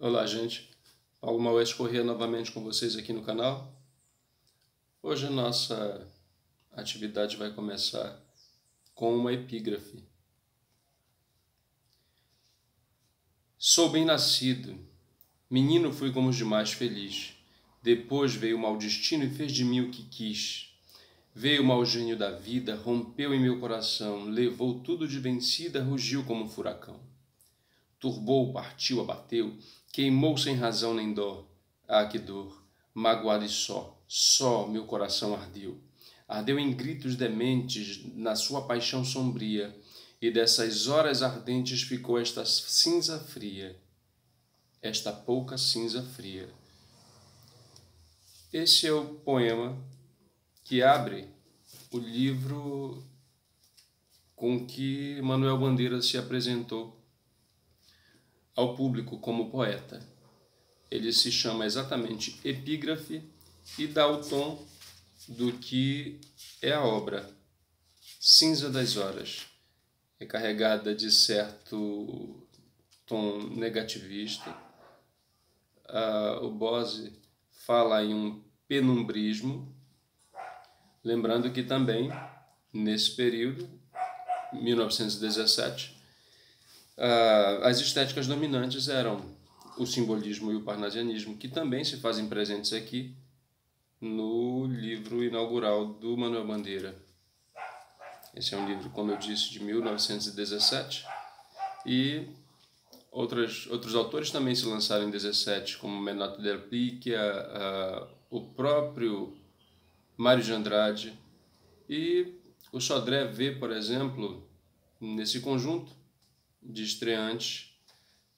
Olá, gente. Paulo Maués Corrêa novamente com vocês aqui no canal. Hoje a nossa atividade vai começar com uma epígrafe. Sou bem nascido, menino fui como os demais feliz. Depois veio o mau destino e fez de mim o que quis. Veio o mau gênio da vida, rompeu em meu coração, levou tudo de vencida, rugiu como um furacão. Turbou, partiu, abateu, queimou sem razão nem dó. Ah, que dor! Magoado e só meu coração ardeu. Ardeu em gritos dementes na sua paixão sombria, e dessas horas ardentes ficou esta cinza fria, esta pouca cinza fria. Esse é o poema que abre o livro com que Manuel Bandeira se apresentou ao público como poeta. Ele se chama exatamente Epígrafe e dá o tom do que é a obra. Cinza das Horas é carregada de certo tom negativista. O Bose fala em um penumbrismo, lembrando que também, nesse período, 1917, as estéticas dominantes eram o simbolismo e o parnasianismo, que também se fazem presentes aqui no livro inaugural do Manuel Bandeira. Esse é um livro, como eu disse, de 1917, e outros autores também se lançaram em 17, como Menato del Picchia, o próprio Mário de Andrade, e o Sodré vê, por exemplo, nesse conjunto de estreantes,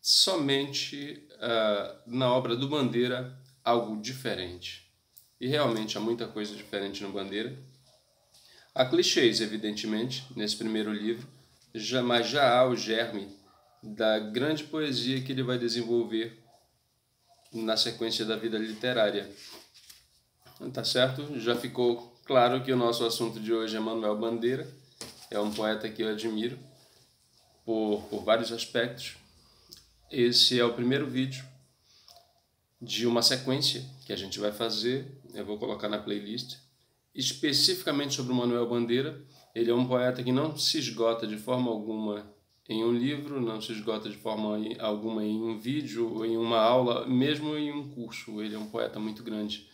somente na obra do Bandeira algo diferente. E realmente há muita coisa diferente no Bandeira. Há clichês, evidentemente, nesse primeiro livro, mas já há o germe da grande poesia que ele vai desenvolver na sequência da vida literária. Tá certo? Já ficou claro que o nosso assunto de hoje é Manuel Bandeira. É um poeta que eu admiro por vários aspectos. Esse é o primeiro vídeo de uma sequência que a gente vai fazer. Eu vou colocar na playlist, especificamente sobre o Manuel Bandeira. Ele é um poeta que não se esgota de forma alguma em um livro, não se esgota de forma alguma em um vídeo, em uma aula, mesmo em um curso. Ele é um poeta muito grande,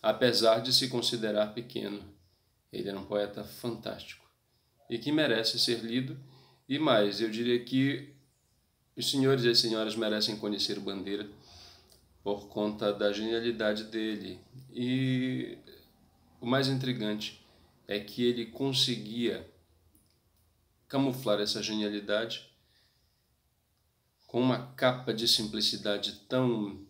apesar de se considerar pequeno. Ele é um poeta fantástico e que merece ser lido. E mais, eu diria que os senhores e as senhoras merecem conhecer o Bandeira por conta da genialidade dele. E o mais intrigante é que ele conseguia camuflar essa genialidade com uma capa de simplicidade tão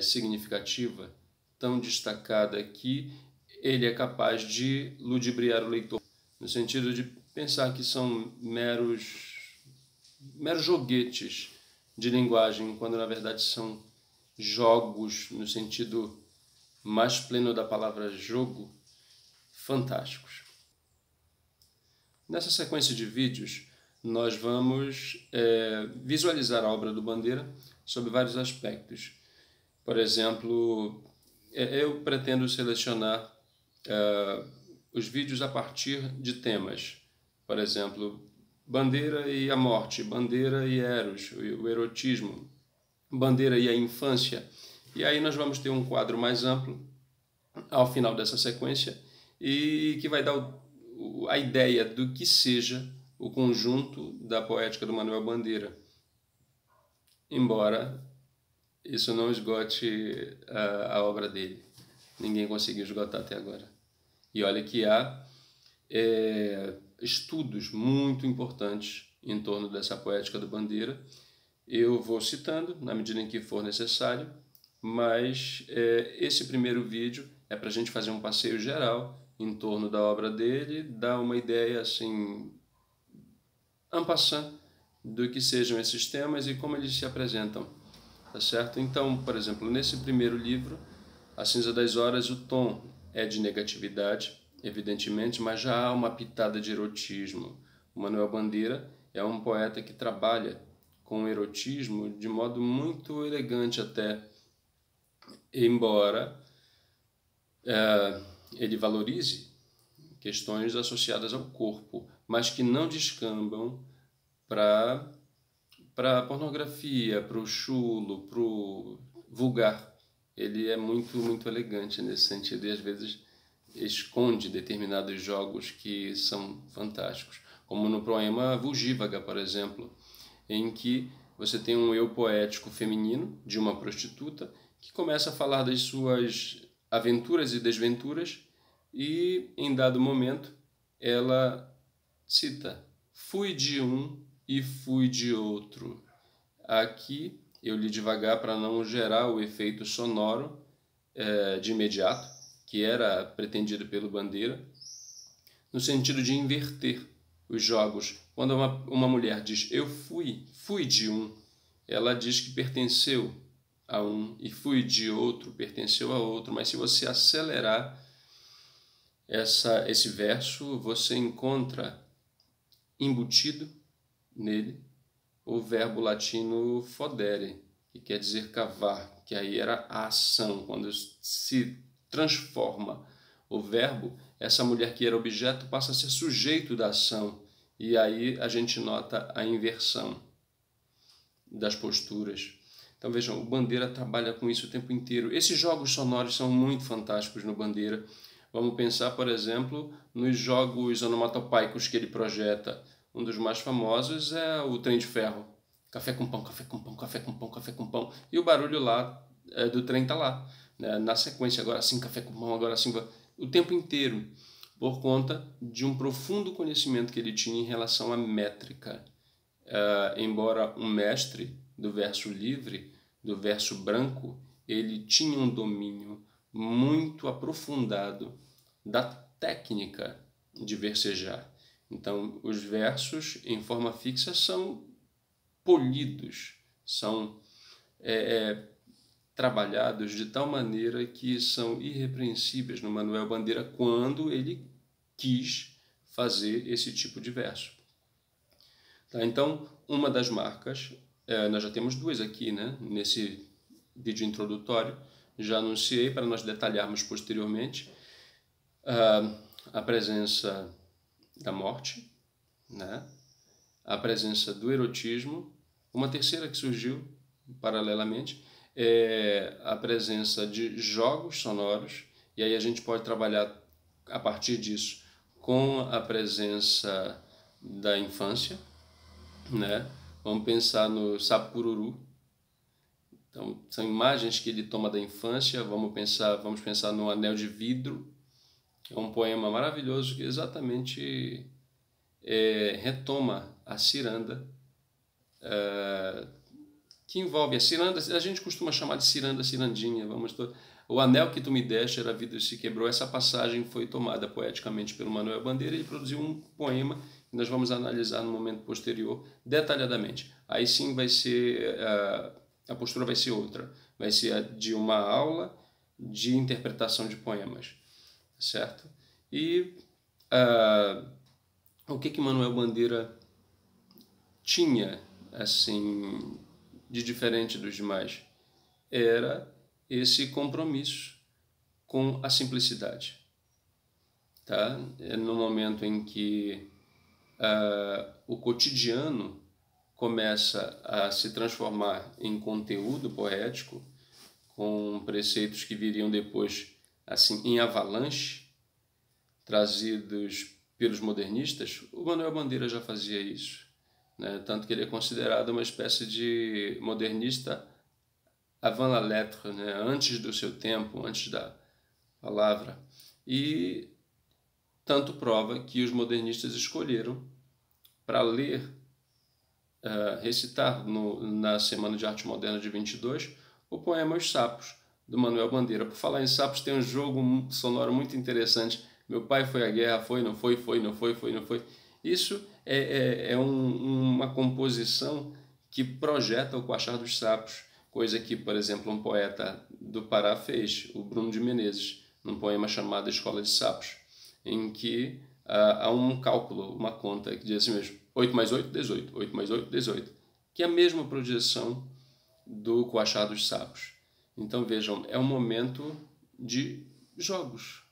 significativa, tão destacada, que ele é capaz de ludibriar o leitor, no sentido de pensar que são meros joguetes de linguagem, quando na verdade são jogos, no sentido mais pleno da palavra jogo, fantásticos. Nessa sequência de vídeos, nós vamos visualizar a obra do Bandeira sob vários aspectos. Por exemplo, eu pretendo selecionar os vídeos a partir de temas. Por exemplo, Bandeira e a morte, Bandeira e Eros, o erotismo, Bandeira e a infância. E aí nós vamos ter um quadro mais amplo ao final dessa sequência e que vai dar a ideia do que seja o conjunto da poética do Manuel Bandeira. Embora isso não esgote a obra dele. Ninguém conseguiu esgotar até agora. E olha que há estudos muito importantes em torno dessa poética do Bandeira. Eu vou citando na medida em que for necessário, mas esse primeiro vídeo é para a gente fazer um passeio geral em torno da obra dele, dar uma ideia assim, en passant, do que sejam esses temas e como eles se apresentam, tá certo? Então, por exemplo, nesse primeiro livro, A Cinza das Horas, o tom é de negatividade, evidentemente, mas já há uma pitada de erotismo. O Manuel Bandeira é um poeta que trabalha com o erotismo de modo muito elegante até, embora ele valorize questões associadas ao corpo, mas que não descambam para a pornografia, para o chulo, para o vulgar. Ele é muito, muito elegante nesse sentido e às vezes esconde determinados jogos que são fantásticos, como no poema Vulgívaga, por exemplo, em que você tem um eu poético feminino de uma prostituta que começa a falar das suas aventuras e desventuras e, em dado momento, ela cita: fui de um e fui de outro. Aqui eu li devagar para não gerar o efeito sonoro de imediato, que era pretendido pelo Bandeira, no sentido de inverter os jogos. Quando uma mulher diz eu fui de um, ela diz que pertenceu a um, e fui de outro, pertenceu a outro. Mas se você acelerar esse verso, você encontra embutido nele o verbo latino fodere, que quer dizer cavar, que aí era a ação. Quando se transforma o verbo, essa mulher que era objeto passa a ser sujeito da ação, e aí a gente nota a inversão das posturas. Então vejam, o Bandeira trabalha com isso o tempo inteiro. Esses jogos sonoros são muito fantásticos no Bandeira. Vamos pensar, por exemplo, nos jogos onomatopeicos que ele projeta. Um dos mais famosos é o Trem de Ferro. Café com pão, café com pão, café com pão, café com pão. E o barulho lá do trem está lá, né? Na sequência, agora sim, café com pão, agora sim, o tempo inteiro, por conta de um profundo conhecimento que ele tinha em relação à métrica. Embora um mestre do verso livre, do verso branco, ele tinha um domínio muito aprofundado da técnica de versejar. Então, os versos em forma fixa são polidos, são trabalhados de tal maneira que são irrepreensíveis no Manuel Bandeira quando ele quis fazer esse tipo de verso. Tá? Então, uma das marcas, nós já temos duas aqui, né? Nesse vídeo introdutório, já anunciei para nós detalharmos posteriormente a presença da morte, né? A presença do erotismo. Uma terceira que surgiu paralelamente é a presença de jogos sonoros, e aí a gente pode trabalhar a partir disso com a presença da infância, né? Vamos pensar no Sapururu. Então, são imagens que ele toma da infância. Vamos pensar no Anel de Vidro, que é um poema maravilhoso que exatamente retoma a ciranda, que envolve a ciranda. A gente costuma chamar de ciranda, cirandinha. O anel que tu me deste era vidro e se quebrou. Essa passagem foi tomada poeticamente pelo Manuel Bandeira e ele produziu um poema que nós vamos analisar no momento posterior detalhadamente. Aí sim vai ser a postura vai ser outra, vai ser a de uma aula de interpretação de poemas, certo? E o que Manuel Bandeira tinha assim de diferente dos demais? Era esse compromisso com a simplicidade, tá? No momento em que o cotidiano começa a se transformar em conteúdo poético, com preceitos que viriam depois assim em avalanche, trazidos pelos modernistas. O Manuel Bandeira já fazia isso, né? Tanto que ele é considerado uma espécie de modernista avant la lettre, né? Antes do seu tempo, antes da palavra. E tanto prova que os modernistas escolheram para ler, recitar na Semana de Arte Moderna de 22, o poema Os Sapos, do Manuel Bandeira. Por falar em sapos, tem um jogo sonoro muito interessante. Meu pai foi à guerra, foi, não foi, foi, não foi, foi, não foi. Isso é uma composição que projeta o Coachar dos Sapos, coisa que, por exemplo, um poeta do Pará fez, o Bruno de Menezes, num poema chamado Escola de Sapos, em que há um cálculo, uma conta que diz assim mesmo: 8 mais 8, 18, 8 mais 8, 18. que é a mesma projeção do Coachá dos Sapos. Então vejam, é um momento de jogos,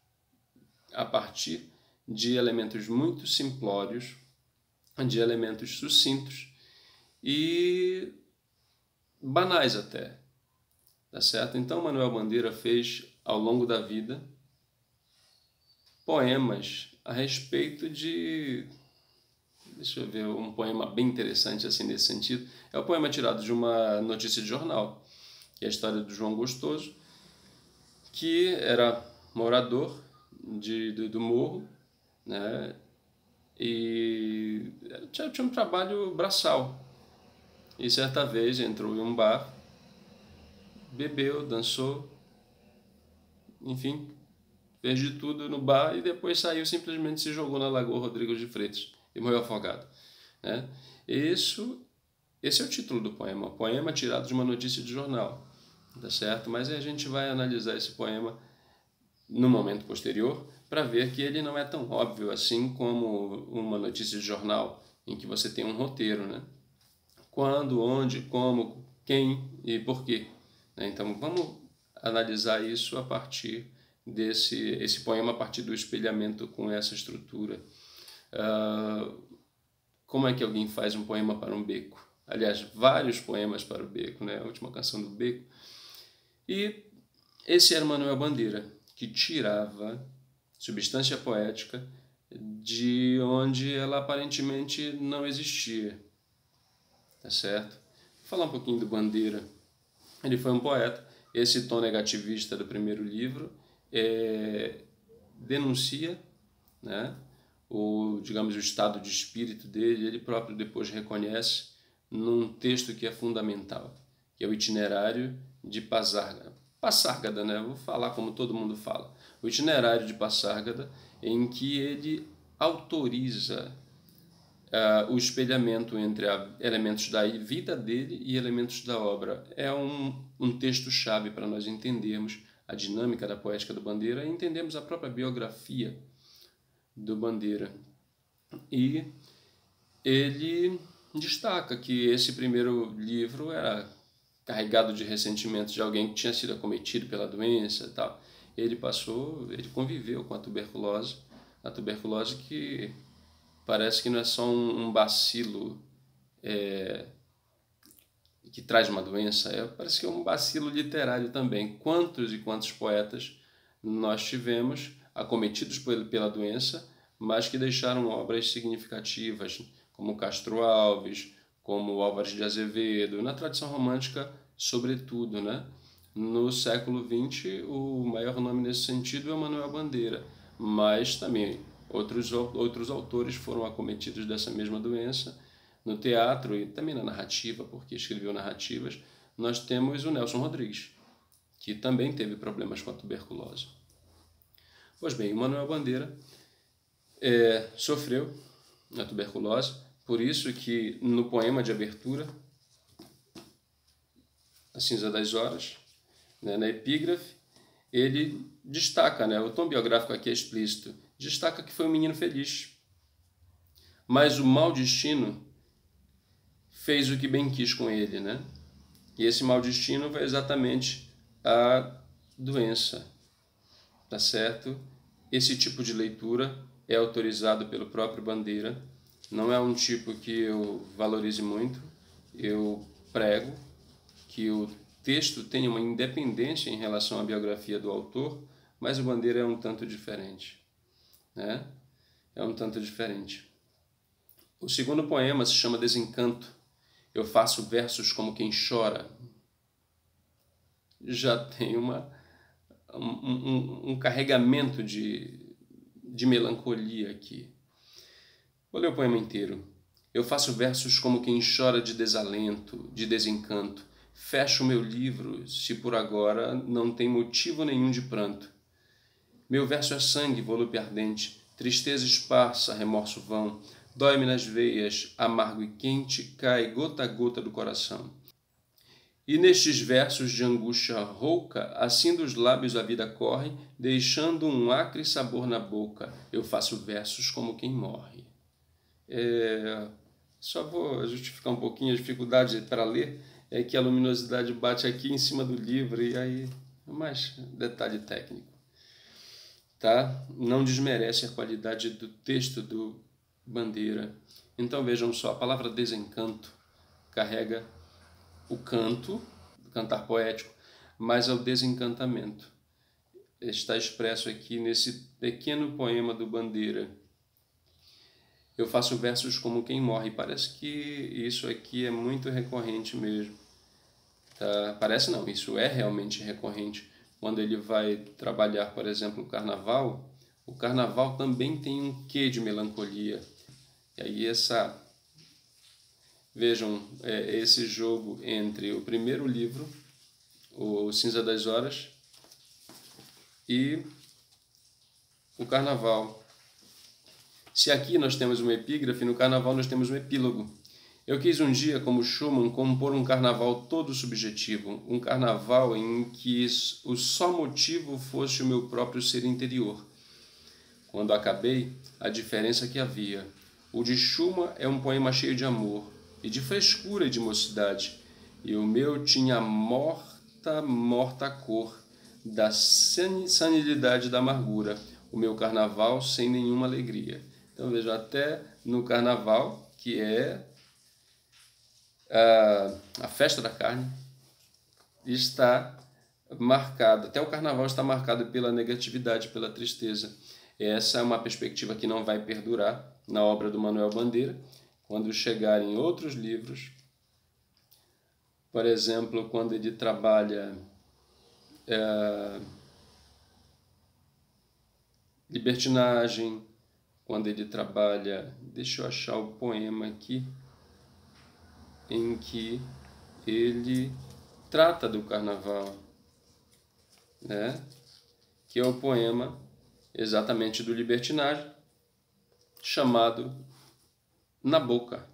a partir de elementos muito simplórios, de elementos sucintos e banais até, tá certo? Então Manuel Bandeira fez, ao longo da vida, poemas a respeito de... Deixa eu ver, um poema bem interessante assim nesse sentido. É o poema tirado de uma notícia de jornal, que é a história do João Gostoso, que era morador do morro, né? E tinha um trabalho braçal. E certa vez entrou em um bar, bebeu, dançou, enfim, fez de tudo no bar e depois saiu, simplesmente se jogou na Lagoa Rodrigo de Freitas e morreu afogado, né? Esse é o título do poema, poema tirado de uma notícia de jornal, tá certo? Mas aí a gente vai analisar esse poema no momento posterior para ver que ele não é tão óbvio assim como uma notícia de jornal, em que você tem um roteiro, né? Quando, onde, como, quem e por quê, né? Então vamos analisar isso a partir esse poema, a partir do espelhamento com essa estrutura. Como é que alguém faz um poema para um beco? Aliás, vários poemas para o beco, né? A última canção do beco. E esse era Manuel Bandeira, que tirava substância poética de onde ela aparentemente não existia, tá certo? Vou falar um pouquinho do Bandeira. Ele foi um poeta. Esse tom negativista do primeiro livro denuncia, né, digamos, o estado de espírito dele. Ele próprio depois reconhece num texto que é fundamental, que é o Itinerário de Passárgada, né? Vou falar como todo mundo fala. O Itinerário de Passárgada, em que ele autoriza o espelhamento entre elementos da vida dele e elementos da obra. É um texto-chave para nós entendermos a dinâmica da poética do Bandeira e entendermos a própria biografia do Bandeira. E ele destaca que esse primeiro livro era carregado de ressentimentos de alguém que tinha sido acometido pela doença e tal. Ele conviveu com a tuberculose que parece que não é só um bacilo que traz uma doença, parece que é um bacilo literário também. Quantos e quantos poetas nós tivemos acometidos pela doença, mas que deixaram obras significativas, como Castro Alves, como Álvares de Azevedo, na tradição romântica, sobretudo, né? No século XX, o maior nome nesse sentido é Manuel Bandeira, mas também outros autores foram acometidos dessa mesma doença. No teatro e também na narrativa, porque escreveu narrativas, nós temos o Nelson Rodrigues, que também teve problemas com a tuberculose. Pois bem, o Manuel Bandeira sofreu a tuberculose, por isso que no poema de abertura, A Cinza das Horas, né, na epígrafe, ele destaca, né, o tom biográfico aqui é explícito, destaca que foi um menino feliz, mas o mau destino fez o que bem quis com ele, né? E esse mau destino foi exatamente a doença, tá certo? Esse tipo de leitura é autorizado pelo próprio Bandeira, não é um tipo que eu valorize muito. Eu prego que o texto tenha uma independência em relação à biografia do autor, mas o Bandeira é um tanto diferente, né? É um tanto diferente. O segundo poema se chama Desencanto. Eu faço versos como quem chora. Já tem um carregamento de melancolia aqui. Vou ler o poema inteiro. Eu faço versos como quem chora de desalento, de desencanto. Fecho meu livro, se por agora não tem motivo nenhum de pranto. Meu verso é sangue, volúpia ardente, tristeza esparsa, remorso vão. Dói-me nas veias, amargo e quente, cai gota a gota do coração. E nestes versos de angústia rouca, assim dos lábios a vida corre, deixando um acre sabor na boca. Eu faço versos como quem morre. Só vou justificar um pouquinho a dificuldade para ler, é que a luminosidade bate aqui em cima do livro e aí é mais detalhe técnico, tá? Não desmerece a qualidade do texto do Bandeira. Então vejam só, a palavra desencanto carrega o canto, cantar poético, mas é o desencantamento. Está expresso aqui nesse pequeno poema do Bandeira. Eu faço versos como quem morre. Parece que isso aqui é muito recorrente mesmo. Tá? Parece não, isso é realmente recorrente. Quando ele vai trabalhar, por exemplo, o carnaval também tem um quê de melancolia. E aí vejam, esse jogo entre o primeiro livro, o Cinza das Horas, e o carnaval. Se aqui nós temos uma epígrafe, no carnaval nós temos um epílogo. Eu quis um dia, como Schumann, compor um carnaval todo subjetivo, um carnaval em que o só motivo fosse o meu próprio ser interior. Quando acabei, a diferença que havia. O de Schumann é um poema cheio de amor, e de frescura e de mocidade, e o meu tinha a morta cor da sanilidade da amargura, o meu carnaval sem nenhuma alegria. Então veja, até no carnaval, que é a festa da carne, está marcado, até o carnaval está marcado pela negatividade, pela tristeza. Essa é uma perspectiva que não vai perdurar na obra do Manuel Bandeira, quando chegar em outros livros. Por exemplo, quando ele trabalha libertinagem, quando ele trabalha, deixa eu achar o poema aqui, em que ele trata do carnaval, né? Que é o poema exatamente do libertinagem, chamado Na Boca.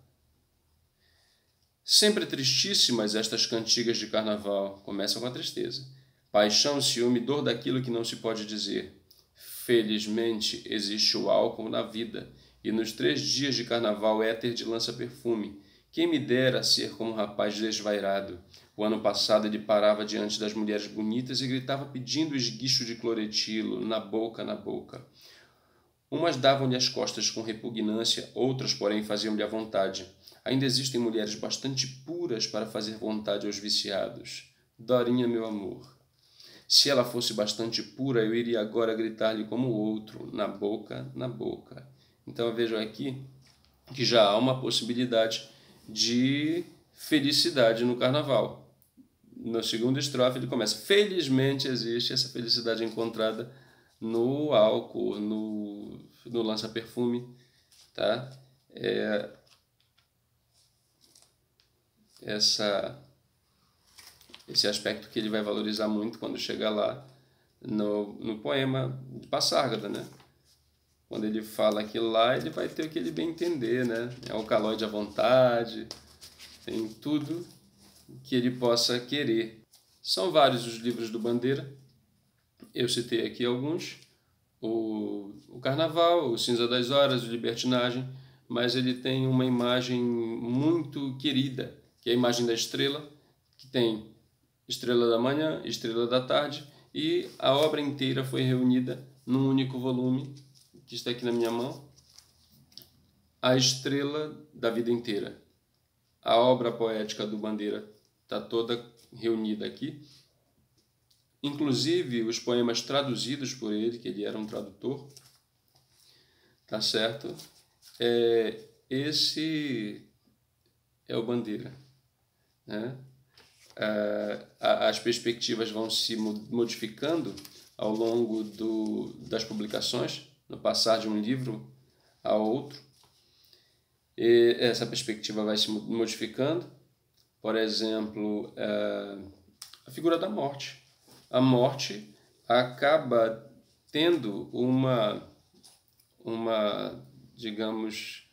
Sempre tristíssimas estas cantigas de carnaval, começam com a tristeza. Paixão, ciúme, dor daquilo que não se pode dizer. Felizmente existe o álcool na vida, e nos 3 dias de carnaval éter de lança-perfume. Quem me dera ser como um rapaz desvairado. O ano passado ele parava diante das mulheres bonitas e gritava pedindo esguicho de cloretilo, na boca, na boca. Umas davam-lhe as costas com repugnância, outras, porém, faziam-lhe a vontade. Ainda existem mulheres bastante puras para fazer vontade aos viciados. Dorinha, meu amor. Se ela fosse bastante pura, eu iria agora gritar-lhe como o outro, na boca, na boca. Então vejam aqui que já há uma possibilidade de felicidade no carnaval. Na segunda estrofe ele começa: felizmente existe essa felicidade encontrada no álcool, no lança-perfume, tá? Esse aspecto que ele vai valorizar muito quando chegar lá no poema de Passárgada, né? Quando ele fala aquilo lá, ele vai ter o que ele bem entender, né? É o calóide à vontade, tem tudo que ele possa querer. São vários os livros do Bandeira, eu citei aqui alguns, o Carnaval, o Cinza das Horas, o Libertinagem, mas ele tem uma imagem muito querida, que é a imagem da estrela, que tem Estrela da Manhã, Estrela da Tarde, e a obra inteira foi reunida num único volume, que está aqui na minha mão, A Estrela da Vida Inteira. A obra poética do Bandeira está toda reunida aqui, inclusive os poemas traduzidos por ele, que ele era um tradutor, tá certo? Esse é o Bandeira, né? As perspectivas vão se modificando ao longo das publicações, no passar de um livro a outro. E essa perspectiva vai se modificando. Por exemplo, a figura da morte. A morte acaba tendo uma digamos,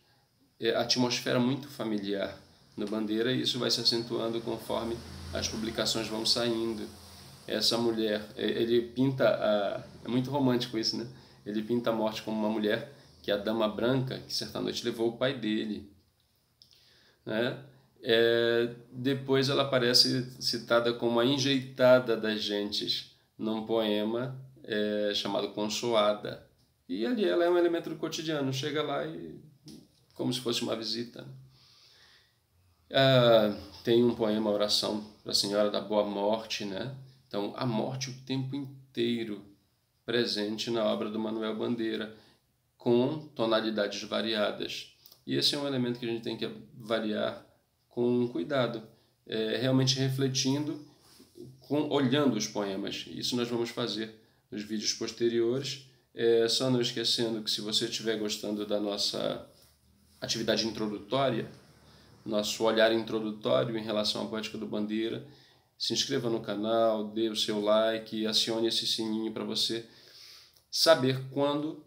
atmosfera muito familiar no Bandeira, e isso vai se acentuando conforme as publicações vão saindo. Essa mulher, ele pinta, é muito romântico isso, né? Ele pinta a morte como uma mulher, que é a dama branca, que certa noite levou o pai dele. né? Depois ela aparece citada como a enjeitada das gentes, num poema chamado Consoada. E ali ela é um elemento do cotidiano, chega lá e como se fosse uma visita. Tem um poema, Oração para a Senhora da Boa Morte, né? Então, a morte o tempo inteiro presente na obra do Manuel Bandeira, com tonalidades variadas. E esse é um elemento que a gente tem que avaliar com cuidado, realmente refletindo, olhando os poemas. Isso nós vamos fazer nos vídeos posteriores, só não esquecendo que se você estiver gostando da nossa atividade introdutória, nosso olhar introdutório em relação à poética do Bandeira, se inscreva no canal, dê o seu like e acione esse sininho para você saber quando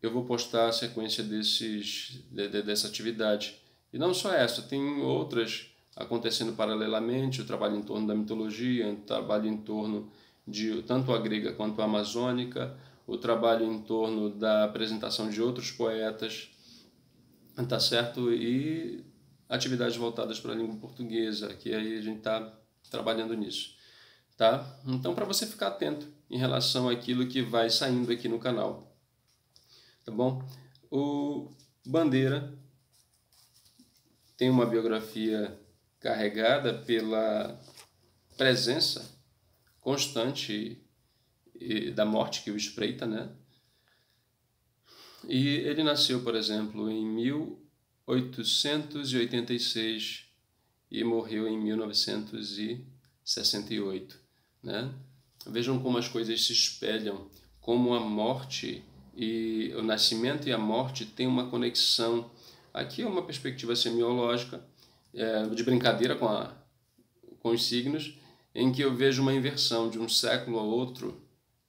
eu vou postar a sequência dessa atividade. E não só essa, tem outras acontecendo paralelamente, o trabalho em torno da mitologia, o trabalho em torno de tanto a grega quanto a amazônica, o trabalho em torno da apresentação de outros poetas, tá certo? E atividades voltadas para a língua portuguesa, que aí a gente está trabalhando nisso, tá? Então, para você ficar atento em relação àquilo que vai saindo aqui no canal, tá bom? O Bandeira tem uma biografia carregada pela presença constante da morte que o espreita, né? E ele nasceu, por exemplo, em 1886 e morreu em 1968, né? Vejam como as coisas se espelham, como a morte e o nascimento e a morte têm uma conexão. Aqui é uma perspectiva semiológica, de brincadeira com os signos, em que eu vejo uma inversão de um século ao outro,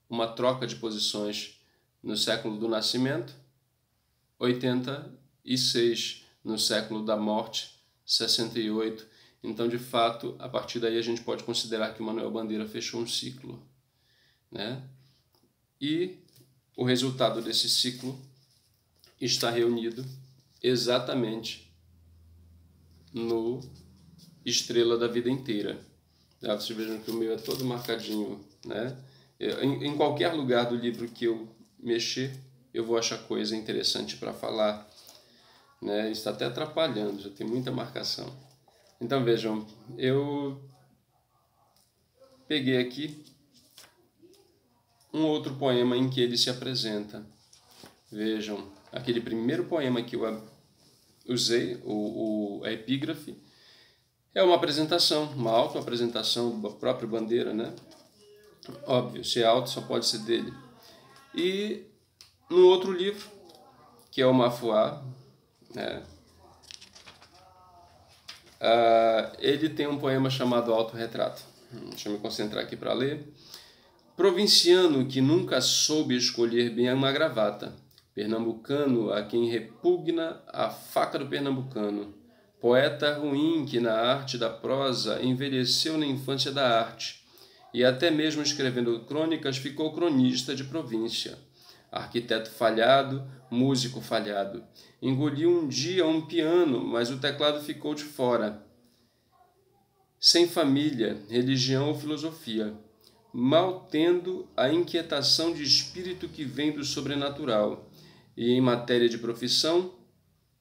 uma troca de posições no século do nascimento, 86 no século da morte, 68. Então, de fato, a partir daí a gente pode considerar que o Manuel Bandeira fechou um ciclo, né? E o resultado desse ciclo está reunido exatamente no Estrela da Vida Inteira. Vocês vejam que o meu é todo marcadinho, né? Em qualquer lugar do livro que eu mexer, eu vou achar coisa interessante para falar, né? Está até atrapalhando, já tem muita marcação. Então vejam, eu peguei aqui um outro poema em que ele se apresenta. Vejam, aquele primeiro poema que eu usei, a epígrafe, é uma apresentação, uma autoapresentação do próprio Bandeira, né? Óbvio, se é auto só pode ser dele. E no outro livro, que é o Mafuá, né? Ele tem um poema chamado Autorretrato. Deixa eu me concentrar aqui para ler. Provinciano que nunca soube escolher bem uma gravata, pernambucano a quem repugna a faca do pernambucano, poeta ruim que na arte da prosa envelheceu na infância da arte, e até mesmo escrevendo crônicas ficou cronista de província. Arquiteto falhado, músico falhado. Engoliu um dia um piano, mas o teclado ficou de fora. Sem família, religião ou filosofia, mal tendo a inquietação de espírito que vem do sobrenatural, e em matéria de profissão,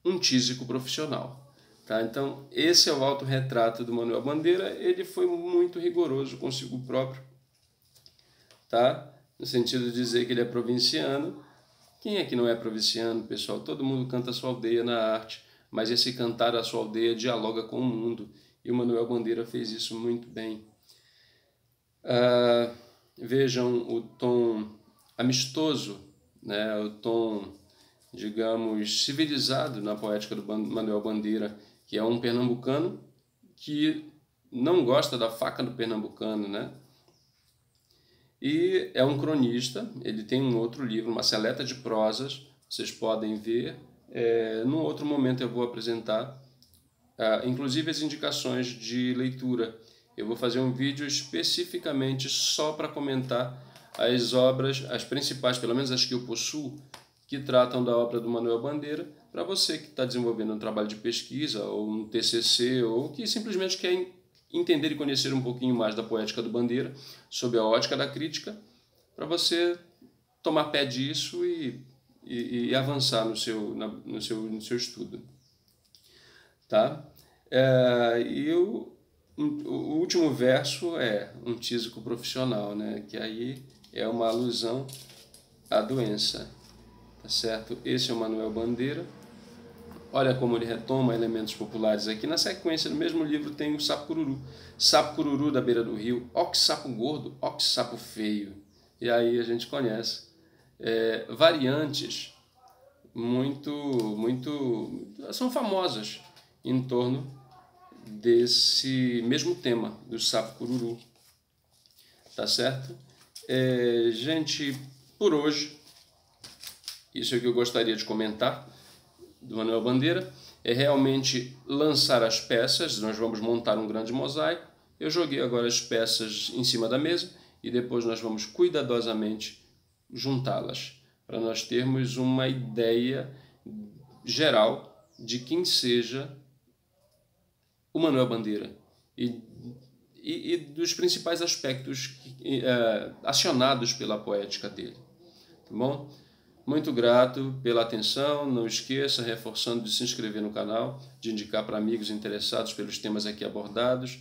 um tísico profissional. Tá? Então, esse é o autorretrato do Manuel Bandeira. Ele foi muito rigoroso consigo próprio, tá? No sentido de dizer que ele é provinciano. Quem é que não é provinciano, pessoal? Todo mundo canta a sua aldeia na arte, mas esse cantar a sua aldeia dialoga com o mundo, e o Manuel Bandeira fez isso muito bem. Vejam o tom amistoso, né? O tom, digamos, civilizado na poética do Manuel Bandeira, que é um pernambucano que não gosta da faca do pernambucano, né? E é um cronista. Ele tem um outro livro, uma seleta de prosas, vocês podem ver. Num outro momento eu vou apresentar, inclusive, as indicações de leitura. Eu vou fazer um vídeo especificamente só para comentar as obras, as principais, pelo menos as que eu possuo, que tratam da obra do Manuel Bandeira, para você que está desenvolvendo um trabalho de pesquisa, ou um TCC, ou que simplesmente quer entender e conhecer um pouquinho mais da poética do Bandeira, sob a ótica da crítica, para você tomar pé disso e avançar no seu estudo. Tá? O último verso é um tísico profissional, né? Que aí é uma alusão à doença. Tá certo? Esse é o Manuel Bandeira. Olha como ele retoma elementos populares aqui. Na sequência, no mesmo livro, tem o sapo cururu. Sapo cururu da beira do rio, ó que sapo gordo, ó que sapo feio. E aí a gente conhece variantes são famosas em torno desse mesmo tema, do sapo cururu. Tá certo? Gente, por hoje, isso é o que eu gostaria de comentar do Manuel Bandeira, é realmente lançar as peças. Nós vamos montar um grande mosaico. Eu joguei agora as peças em cima da mesa e depois nós vamos cuidadosamente juntá-las, para nós termos uma ideia geral de quem seja o Manuel Bandeira e dos principais aspectos acionados pela poética dele. Tá bom? Muito grato pela atenção. Não esqueça, reforçando, de se inscrever no canal, de indicar para amigos interessados pelos temas aqui abordados,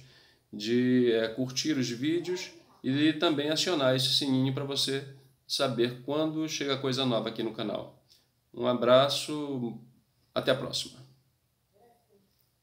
de curtir os vídeos e também acionar esse sininho para você saber quando chega coisa nova aqui no canal. Um abraço, até a próxima.